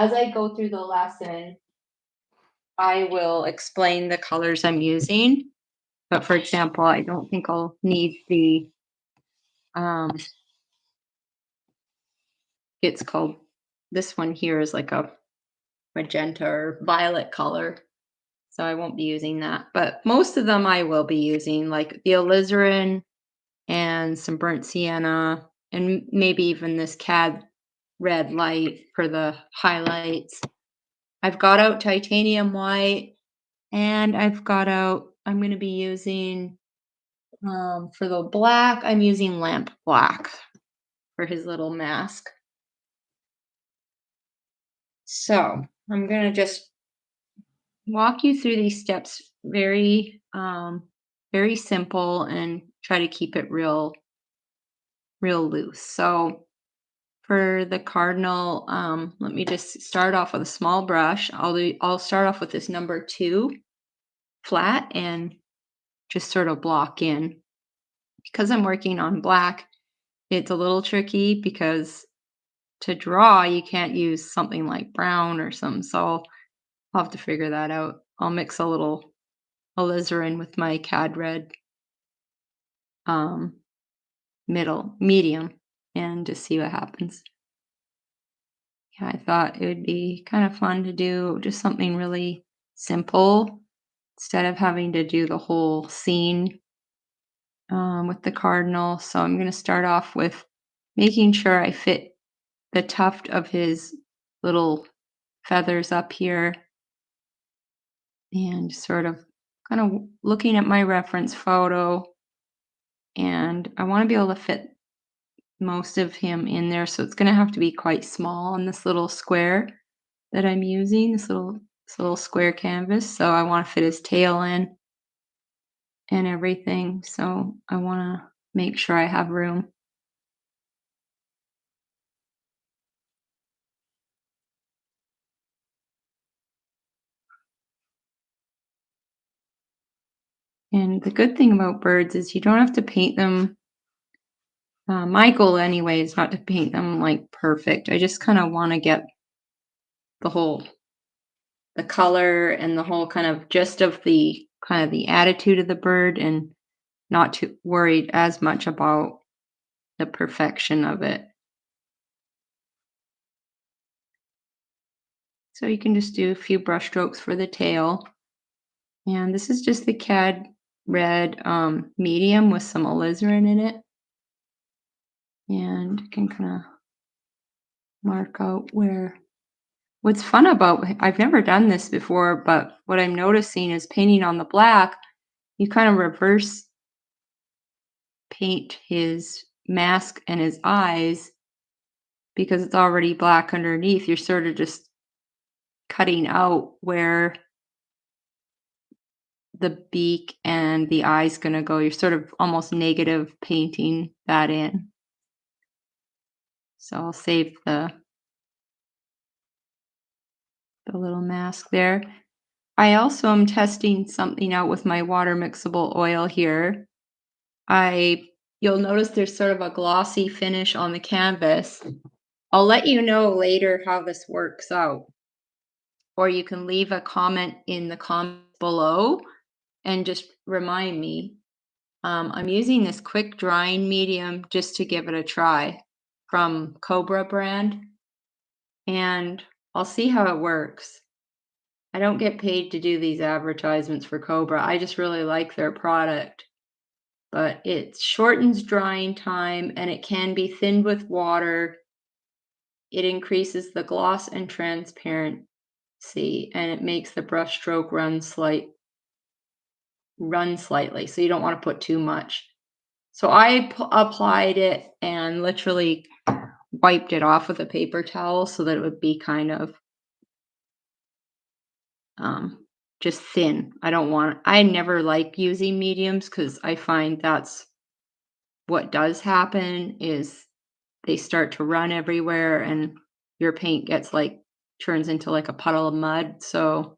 as I go through the lesson, I will explain the colors I'm using. But for example, I don't think I'll need the um it's called this one here is like a magenta or violet color. So I won't be using that. But most of them I will be using, like the alizarin and some burnt sienna, and maybe even this cad red light for the highlights. I've got out titanium white, and I've got out, I'm going to be using, for the black, I'm using lamp black for his little mask. So I'm going to just walk you through these steps very simple and try to keep it real loose. So for the cardinal, let me just start off with a small brush. I'll start off with this number 2 flat and just sort of block in. Because I'm working on black, it's a little tricky because to draw you can't use something like brown or something. So I'll have to figure that out. I'll mix a little alizarin with my cad red um medium and just see what happens. Yeah, I thought it would be kind of fun to do just something really simple instead of having to do the whole scene with the cardinal. So I'm going to start off with making sure I fit the tuft of his little feathers up here and sort of kind of looking at my reference photo. And I want to be able to fit most of him in there. So it's going to have to be quite small on this little square that I'm using, this little square canvas. So I want to fit his tail in and everything. So I want to make sure I have room. And the good thing about birds is you don't have to paint them. My goal, anyway, is not to paint them like perfect. I just kind of want to get the whole the color and the whole kind of gist of the kind of the attitude of the bird, and not too worried as much about the perfection of it. So you can just do a few brush strokes for the tail. And this is just the cad red medium with some alizarin in it. And you can kind of mark out where. What's fun about, I've never done this before, but what I'm noticing is painting on the black, you kind of reverse paint his mask and his eyes because it's already black underneath. You're sort of just cutting out where the beak and the eye's gonna go. You're sort of almost negative painting that in. So I'll save the little mask there. I also am testing something out with my water mixable oil here. You'll notice there's sort of a glossy finish on the canvas. I'll let you know later how this works out. Or you can leave a comment in the comments below and just remind me. I'm using this quick drying medium just to give it a try from Cobra brand, and I'll see how it works. I don't get paid to do these advertisements for Cobra. I just really like their product. But it shortens drying time and it can be thinned with water. It increases the gloss and transparency, and it makes the brush stroke run slightly. So you don't want to put too much. So I applied it and literally wiped it off with a paper towel so that it would be kind of just thin. I never like using mediums because I find that's what does happen is they start to run everywhere and your paint turns into like a puddle of mud. So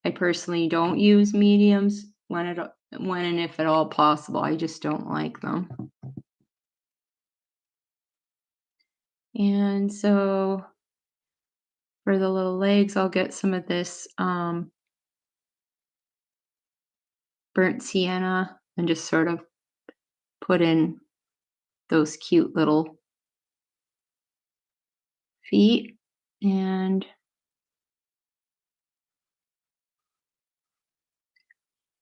I personally don't use mediums when and if at all possible. I just don't like them. And so for the little legs, I'll get some of this burnt sienna and just sort of put in those cute little feet and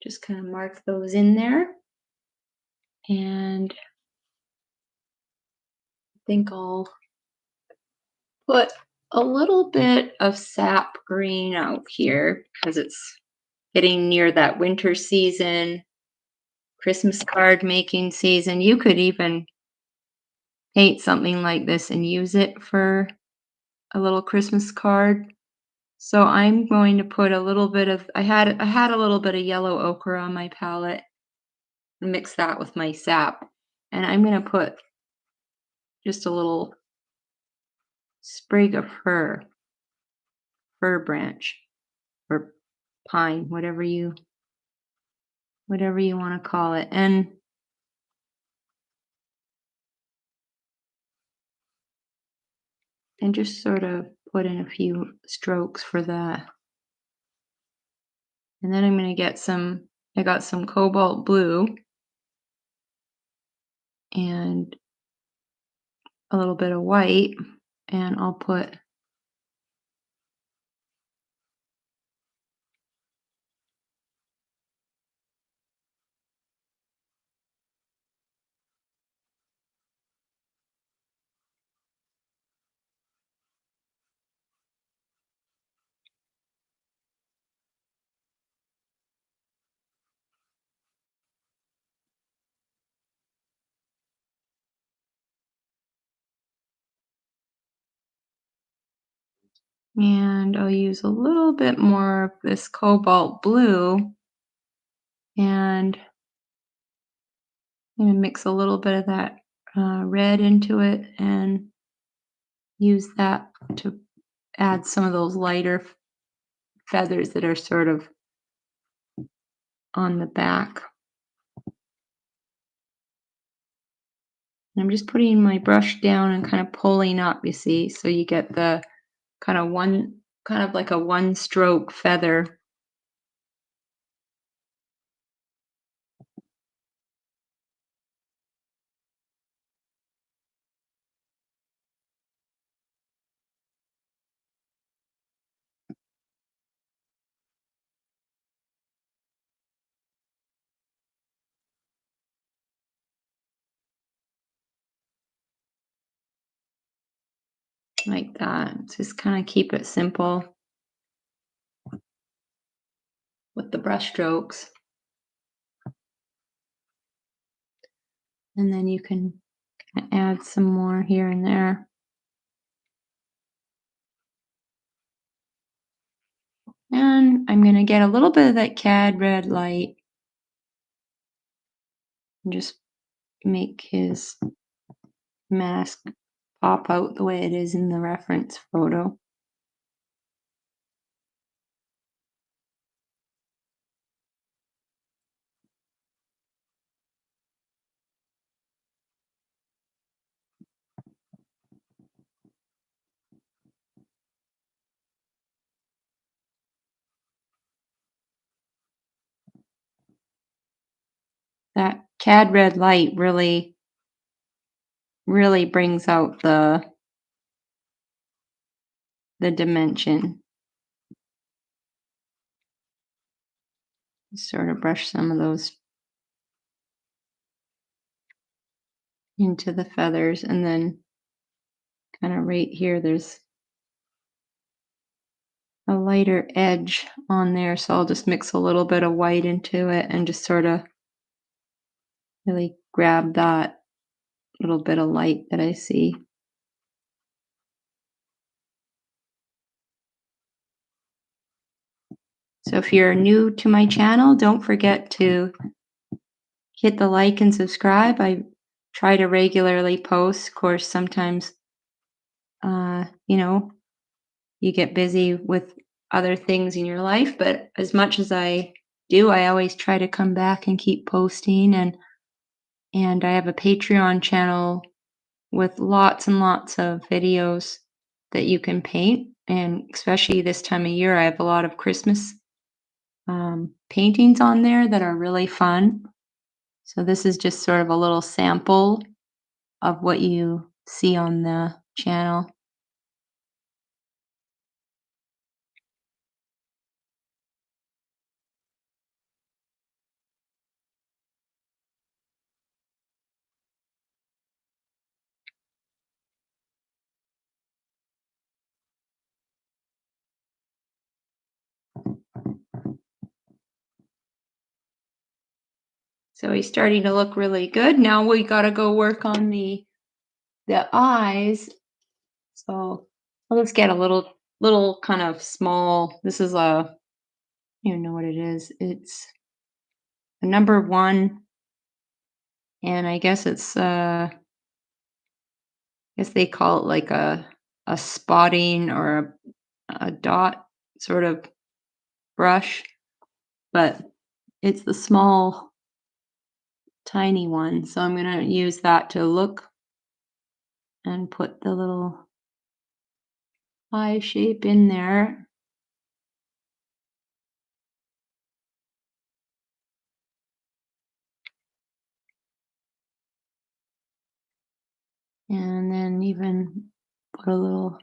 just kind of mark those in there. And I think I'll put a little bit of sap green out here because it's getting near that winter season, Christmas card making season. You could even paint something like this and use it for a little Christmas card. So I'm going to put a little bit of I had a little bit of yellow ochre on my palette, mix that with my sap, and I'm going to put just a little sprig of fir branch or pine, whatever you want to call it. And just sort of put in a few strokes for that. And then I'm going to get I got some cobalt blue and a little bit of white, and I'll put and I'll use a little bit more of this cobalt blue, and I'm going to mix a little bit of that red into it and use that to add some of those lighter feathers that are sort of on the back. And I'm just putting my brush down and kind of pulling up, you see, so you get the kind of like a one stroke feather. Like that. Just kind of keep it simple with the brush strokes. And then you can add some more here and there. And I'm going to get a little bit of that cad red light and just make his mask pop out the way it is in the reference photo. That cad red light really brings out the dimension. Sort of brush some of those into the feathers, and then kind of right here there's a lighter edge on there, so I'll just mix a little bit of white into it and just sort of really grab that little bit of light that I see. So if you're new to my channel, don't forget to hit the like and subscribe. I try to regularly post. Of course, sometimes, you get busy with other things in your life, but as much as I do, I always try to come back and keep posting. And I have a Patreon channel with lots and lots of videos that you can paint. and especially this time of year, I have a lot of Christmas paintings on there that are really fun. So this is just sort of a little sample of what you see on the channel. So he's starting to look really good. Now we got to go work on the eyes. So I'll just get a little kind of small. This is I don't even know what it is. It's a number one, and I guess it's I guess they call it like a spotting or a dot sort of brush, but it's the small, tiny one. So I'm gonna use that to look and put the little eye shape in there. And then even put a little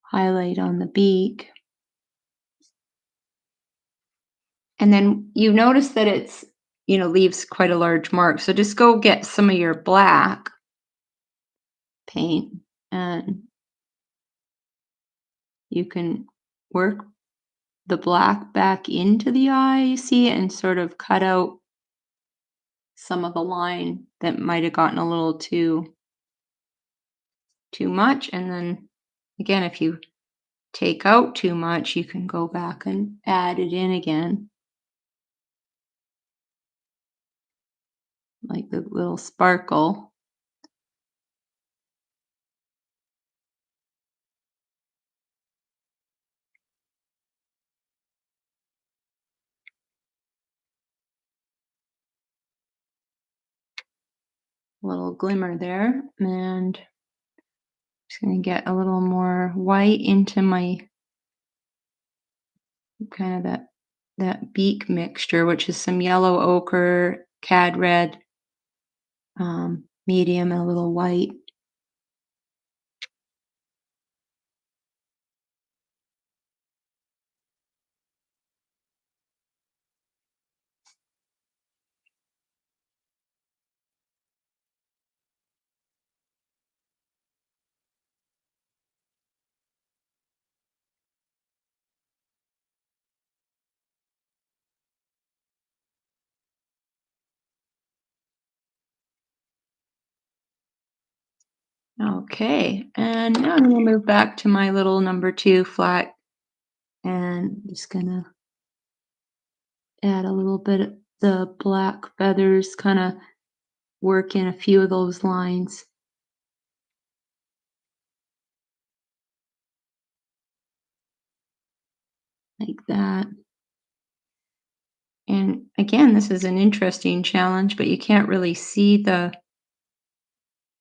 highlight on the beak. And then you notice that leaves quite a large mark. So just go get some of your black paint and you can work the black back into the eye, you see, and sort of cut out some of the line that might have gotten a little too much. And then again, if you take out too much, you can go back and add it in again, like the little sparkle. Little glimmer there, and just going to get a little more white into my kind of that beak mixture, which is some yellow ochre, cad red, medium, and a little white. Okay, and now I'm going to move back to my little number 2 flat, and just going to add a little bit of the black feathers, kind of work in a few of those lines like that. And again, this is an interesting challenge, but you can't really see the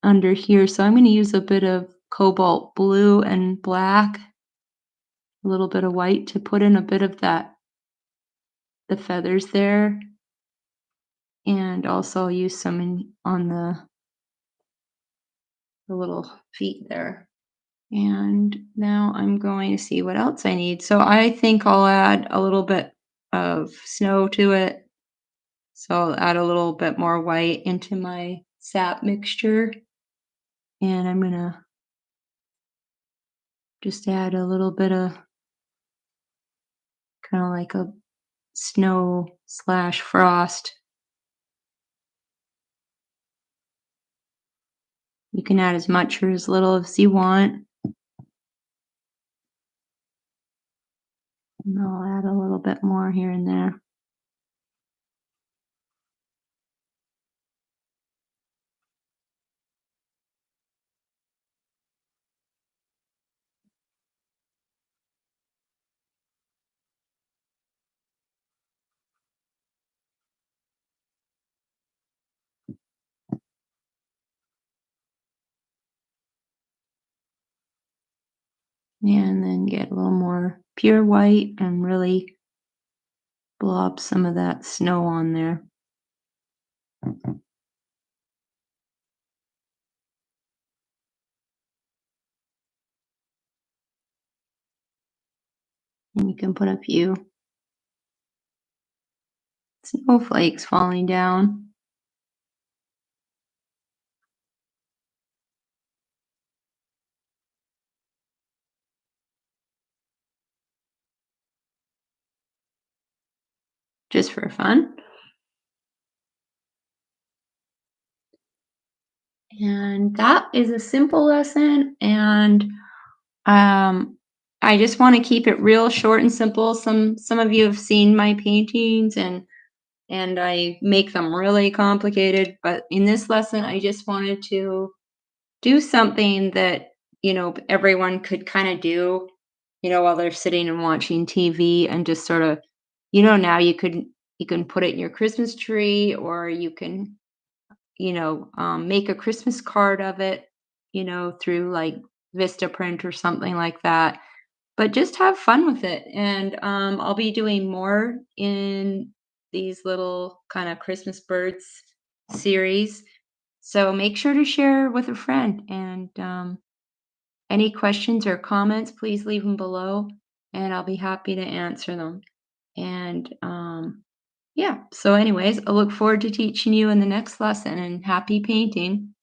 under here. So I'm going to use a bit of cobalt blue and black, a little bit of white to put in a bit of the feathers there. And also use some on the little feet there. And now I'm going to see what else I need. So I think I'll add a little bit of snow to it. So I'll add a little bit more white into my sap mixture. And I'm going to just add a little bit of kind of like a snow slash frost. You can add as much or as little as you want. And I'll add a little bit more here and there. And then get a little more pure white and really blob some of that snow on there. And you can put a few snowflakes falling down just for fun. And that is a simple lesson. And um, I just want to keep it real short and simple. Some of you have seen my paintings, and I make them really complicated. But in this lesson, I just wanted to do something that, everyone could kind of do, while they're sitting and watching TV, and just sort of, now you can put it in your Christmas tree, or you can, make a Christmas card of it, through like Vistaprint or something like that. But just have fun with it. And I'll be doing more in these little kind of Christmas birds series. So make sure to share with a friend. And any questions or comments, please leave them below, and I'll be happy to answer them. And yeah, so, anyways, I look forward to teaching you in the next lesson, and happy painting.